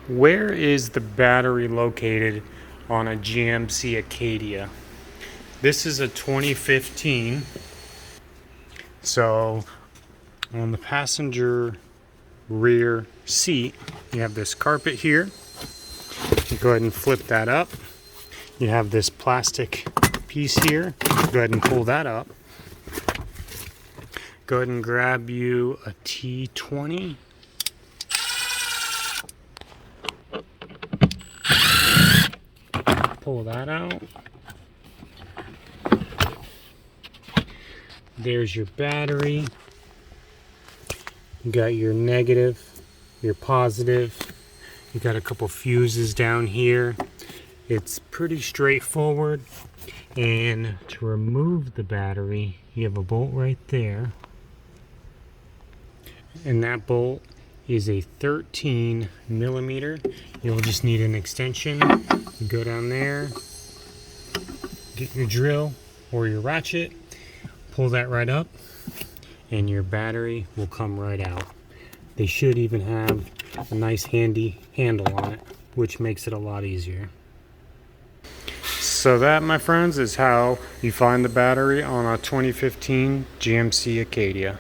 Where is the battery located on a GMC ACADIA? This is a 2015. So on the passenger rear seat, you have this carpet here. You go ahead and flip that up. You have this plastic piece here. Go ahead and pull that up. Go ahead and grab you a T20. Pull that out. There's your battery. You got your negative, your positive. You got a couple fuses down here. It's pretty straightforward. And to remove the battery, you have a bolt right there. And that bolt is a 13 millimeter. You'll just need an extension. You go down there, get your drill or your ratchet, pull that right up, and your battery will come right out. They should even have a nice handy handle on it, which makes it a lot easier. So that, my friends, is how you find the battery on a 2015 GMC ACADIA.